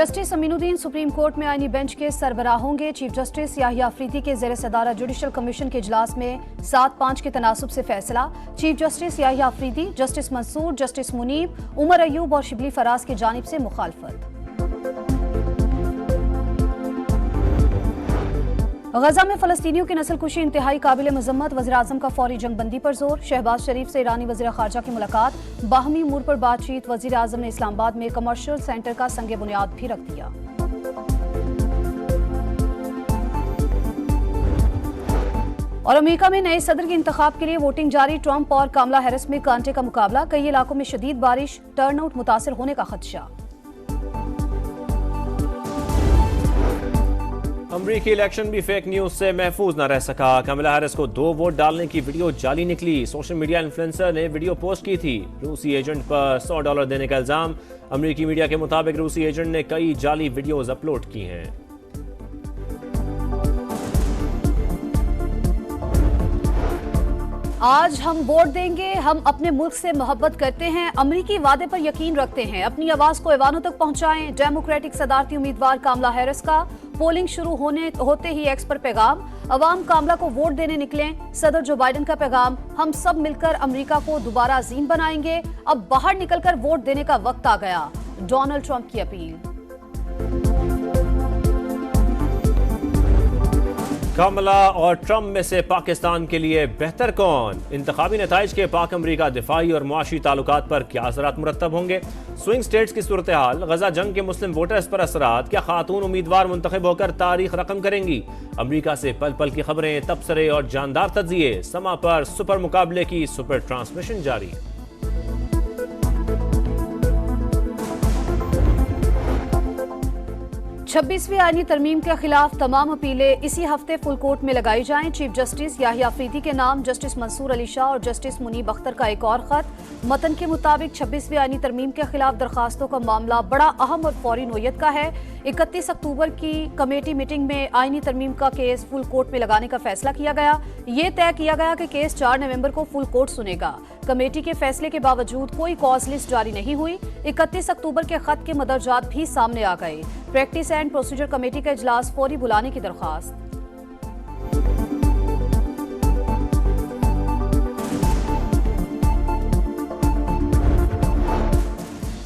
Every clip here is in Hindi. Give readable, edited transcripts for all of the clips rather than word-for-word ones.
जस्टिस अमीनुद्दीन सुप्रीम कोर्ट में आईनी बेंच के सरबराह होंगे। चीफ जस्टिस याहिया अफरीदी के ज़ेर सदारत जुडिशल कमीशन के इजलास में 7-5 के तनासुब से फैसला। Chief justice Yahya Afridi, justice Mansoor, justice Munib, Umar Ayub और शिबली फराज की जानिब से मुखालफत। गजा में फलस्तीनियों की नस्लकुशी इंतहाई काबिल मजम्मत। वज़ीर-ए-आज़म का फौरी जंगबंदी पर जोर। शहबाज शरीफ से ईरानी वज़ीर ख़ारजा की मुलाकात, बाहमी उमूर पर बातचीत। वज़ीर-ए-आज़म ने इस्लामाबाद में कमर्शियल सेंटर का संग बुनियाद भी रख दिया। और अमेरिका में नए सदर के इंतखाब के लिए वोटिंग जारी। ट्रंप और कामला हैरिस में कांटे का मुकाबला। कई इलाकों में शदीद बारिश, टर्नआउट मुतासिर होने का खदशा। अमरीकी इलेक्शन भी फेक न्यूज से महफूज न रह सका। कमला हैरिस को 2 वोट डालने की वीडियो जाली निकली। सोशल मीडिया इन्फ्लुएंसर ने वीडियो पोस्ट की थी। रूसी एजेंट पर $100 देने का इल्जाम। अमरीकी मीडिया के मुताबिक रूसी एजेंट ने कई जाली वीडियोज अपलोड की हैं। आज हम वोट देंगे, हम अपने मुल्क से मोहब्बत करते हैं, अमरीकी वादे पर यकीन रखते हैं, अपनी आवाज को ऐवानों तक पहुंचाएं। डेमोक्रेटिक सदारती उम्मीदवार कामला हैरिस का पोलिंग शुरू होते ही एक्स पर पैगाम। अवाम कामला को वोट देने निकलें। सदर जो बाइडन का पैगाम, हम सब मिलकर अमरीका को दोबारा अजीम बनाएंगे। अब बाहर निकलकर वोट देने का वक्त आ गया। डोनाल्ड ट्रंप की अपील। कमला और ट्रंप में से पाकिस्तान के लिए बेहतर कौन? इंतखाबी नताइज के पाक अमरीका दिफाई और मुआशी ताल्लुकात पर क्या असरात मुरतब होंगे? स्विंग स्टेट्स की सूरत हाल, गजा जंग के मुस्लिम वोटर्स पर असरात, क्या खातून उम्मीदवार मुंतखब होकर तारीख रकम करेंगी? अमरीका से पल पल की खबरें, तबसरे और जानदार तज्जिए। समा पर सुपर मुकाबले की सुपर ट्रांसमिशन जारी। 26वीं आईनी तरमीम के खिलाफ तमाम अपीलें इसी हफ्ते फुल कोर्ट में लगाई जाएं। चीफ जस्टिस याहिया अफरीदी के नाम जस्टिस मंसूर अली शाह और जस्टिस मुनीब अख्तर का एक और खत। मतन के मुताबिक 26वीं आईनी तरमीम के खिलाफ दरखास्तों का मामला बड़ा अहम और फौरी नोयत का है। 31 अक्टूबर की कमेटी मीटिंग में आईनी तरमीम का केस फुल कोर्ट में लगाने का फैसला किया गया। ये तय किया गया कि केस 4 नवंबर को फुल कोर्ट सुनेगा। कमेटी के फैसले के बावजूद कोई कॉज लिस्ट जारी नहीं हुई। 31 अक्टूबर के खत के मदरजात भी सामने आ गए। प्रैक्टिस एंड प्रोसीजर कमेटी का इजलास फौरी बुलाने की दरखास्त।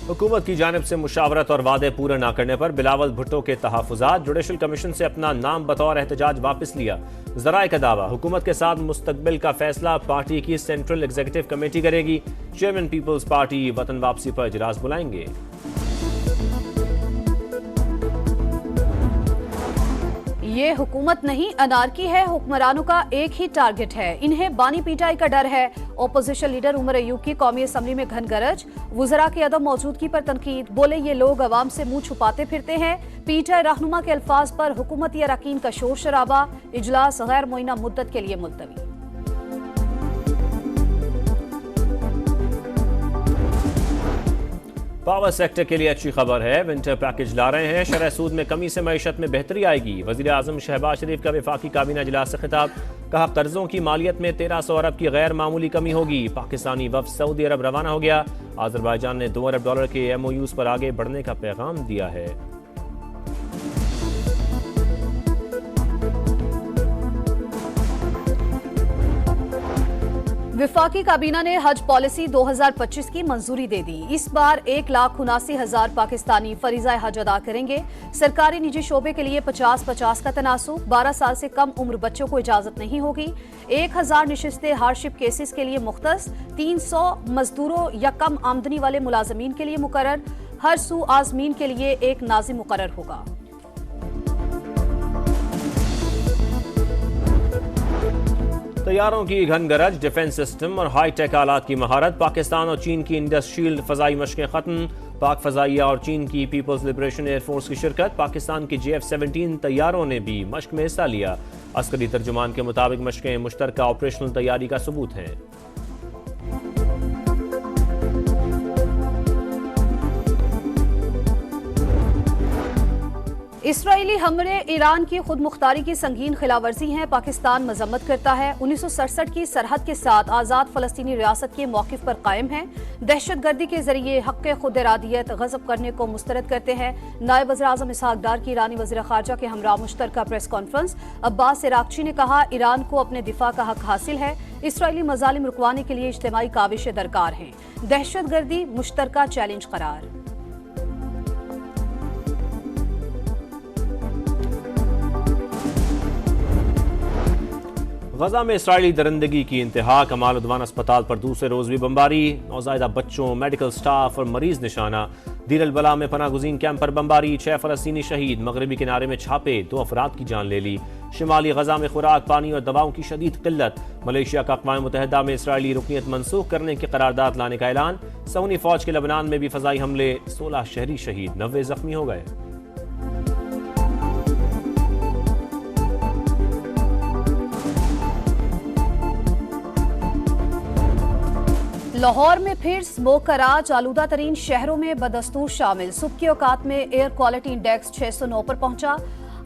हुकूमत की जानिब से मुशावरत और वादे पूरे न करने पर बिलावल भुट्टो के तहफ़्फ़ुज़ात। जुडिशल कमीशन से अपना नाम बतौर एहतजाज वापस लिया। ज़राए का दावा, हुकूमत के साथ मुस्तकबिल का फैसला पार्टी की सेंट्रल एग्जीक्यूटिव कमेटी करेगी। चेयरमैन पीपल्स पार्टी वतन वापसी पर इजलास बुलाएंगे। ये हुकूमत नहीं, अनारकी है। हुक्मरानों का एक ही टारगेट है, इन्हें बानी पीटाई का डर है। ओपोजिशन लीडर उमर अयूब की कौमी असम्बली में घन गरज। वुज़रा की अदम मौजूदगी पर तनकीद। बोले ये लोग अवाम से मुंह छुपाते फिरते हैं। पीटीआई रहनुमा के अल्फाज पर हुकूमती अरकान का शोर शराबा। इजलास गैर मुइना मुद्दत के लिए मुलतवी। पावर सेक्टर के लिए अच्छी खबर है, विंटर पैकेज ला रहे हैं। शरह सूद में कमी से मईशत में बेहतरी आएगी। वज़ीर-ए-आज़म शहबाज शरीफ का वफाकी काबीना इजलास से खिताब। कहा, कर्जों की मालियत में 1300 अरब की गैर मामूली कमी होगी। पाकिस्तानी वफ़द सऊदी अरब रवाना हो गया। आज़रबाईजान ने $2 अरब के MOUs पर आगे बढ़ने का पैगाम दिया है। विफाकी काबीना ने हज पॉलिसी 2025 की मंजूरी दे दी। इस बार 1,79,000 पाकिस्तानी फरीज़ा हज अदा करेंगे। सरकारी निजी शोबे के लिए 50-50 का तनासुब। 12 साल से कम उम्र बच्चों को इजाजत नहीं होगी। 1000 नशिस्तें हार्डशिप केसेस के लिए मुख्तस। 300 मजदूरों या कम आमदनी वाले मुलाजमीन के लिए मुकर्रर। हर सू आजमीन के लिए एक नाज़िम मुकर्रर होगा। तैयारों की घन गरज, डिफेंस सिस्टम और हाई टेक आलात की महारत। पाकिस्तान और चीन की इंडस्ट्रियल फजाई मशकें खत्म। पाक फजाइया और चीन की पीपल्स लिबरेशन एयरफोर्स की शिरकत। पाकिस्तान की JF-17 तैयारों ने भी मशक में हिस्सा लिया। अस्करी तर्जुमान के मुताबिक मशकें मुश्तरका ऑपरेशनल तैयारी का सबूत हैं। इसराइली हमले ईरान की खुद मुख्तारी की संगीन खिलाफवर्जी हैं, पाकिस्तान मजम्मत करता है। 1967 की सरहद के साथ आजाद फलस्तीनी रियासत के मौकिफ पर कायम है। दहशतगर्दी के जरिए हक खुद इरादियत गजब करने को मुस्तरद करते हैं। नायब वज़ीर-ए-आज़म इसहाक डार की ईरानी वज़ीर ख़ारजा के हमरा मुश्तरका प्रेस कॉन्फ्रेंस। अब्बास इराक्ची ने कहा, ईरान को अपने दिफा का हक हासिल है। इसराइली मजालिम रुकवाने के लिए इज्तिमाई काविशें दरकार हैं। दहशतगर्दी मुश्तरका चैलेंज करार। गजा में इसराइली दरिंदगी की इंतहा। कमाल उद्वान अस्पताल पर दूसरे रोज भी बमबारी। नौज़ायदा बच्चों, मेडिकल स्टाफ और मरीज निशाना। दीर अल बला में पनाह गुज़ीन कैंप पर बमबारी। 6 फलस्तीनी शहीद। मगरबी किनारे में छापे, 2 अफराद की जान ले ली। शिमाली गजा में खुराक, पानी और दवाओं की शदीद किल्लत। मलेशिया का अक़वाम मुत्तहिदा में इसराइली रुकनीत मनसूख करने की करारदाद लाने का ऐलान। सऊदी फौज के लबनान में भी फ़ज़ाई हमले, 16 शहरी शहीद, 90 जख्मी हो गए। लाहौर में फिर स्मोक का राज। आलूदा तरीन शहरों में बदस्तूर शामिल। सुबह की औकात में एयर क्वालिटी इंडेक्स 609 पर पहुंचा।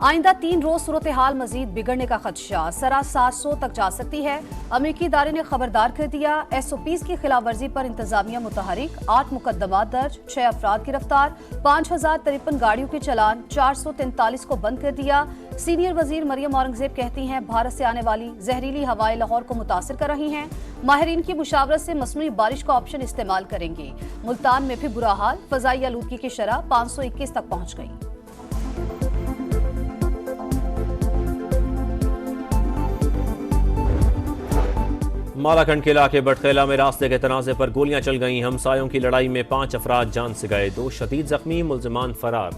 आइंदा 3 रोज सूरत हाल मजीद बिगड़ने का खदशा। सरा 700 तक जा सकती है। अमेरिकी इदारे ने खबरदार कर दिया। SOPs की खिलाफ वर्जी पर इंतजामिया मुतहरिक। 8 मुकदमा दर्ज, 6 अफराद गिरफ्तार, 5053 गाड़ियों के चलान, 443 को बंद कर दिया। सीनियर वजीर मरियम औरंगजेब कहती हैं, भारत से आने वाली जहरीली हवाएं लाहौर को मुतासिर कर रही हैं। माहिरीन की मुशावरत से मसनूई बारिश का ऑप्शन इस्तेमाल करेंगे। मुल्तान में भी बुरा हाल। फजाई आलूदगी की शरह 521 तक पहुंच गई। मालाकंड के इलाके बटखेला में रास्ते के तनाज़े पर गोलियां चल गईं। हमसायों की लड़ाई में 5 अफराद जान से गए, 2 शदीद जख्मी, मुल्जिमान फरार।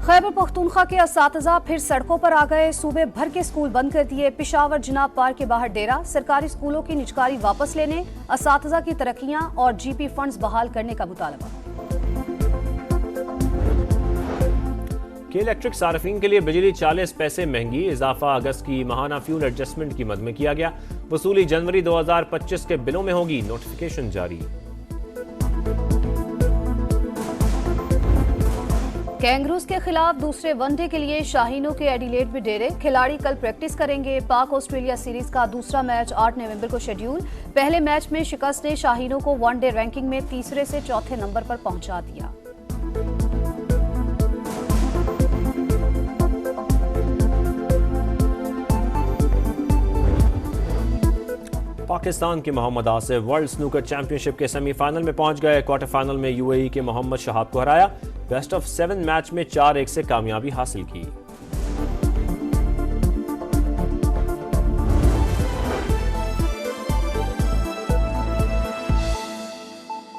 खैबर पख्तूनख्वा के असातिज़ा फिर सड़कों पर आ गए। सूबे भर के स्कूल बंद कर दिए। पिशावर जिनाब पार्क के बाहर डेरा। सरकारी स्कूलों की निजकारी वापस लेने, असातिज़ा की तरक्कियां और GP फंड्स बहाल करने का मुतालबा। के इलेक्ट्रिक सार्फिन के लिए बिजली 40 पैसे महंगी। इजाफा अगस्त की माहाना फ्यूल एडजस्टमेंट की मद में किया गया। वसूली जनवरी 2025 के बिलों में होगी। नोटिफिकेशन जारी। कैंगरूज के खिलाफ दूसरे वनडे के लिए शाहीनों के एडिलेड में डेरे। खिलाड़ी कल प्रैक्टिस करेंगे। पाक ऑस्ट्रेलिया सीरीज का दूसरा मैच 8 नवंबर को शेड्यूल। पहले मैच में शिकस्त ने शाहीनों को वनडे रैंकिंग में तीसरे से चौथे नंबर पर पहुंचा दिया। पाकिस्तान के Mohammad Asif world snooker championship के सेमीफाइनल में पहुंच गए। क्वार्टर फाइनल में UAE के मोहम्मद शहाब को हराया। बेस्ट ऑफ 7 मैच में 4-1 से कामयाबी हासिल की।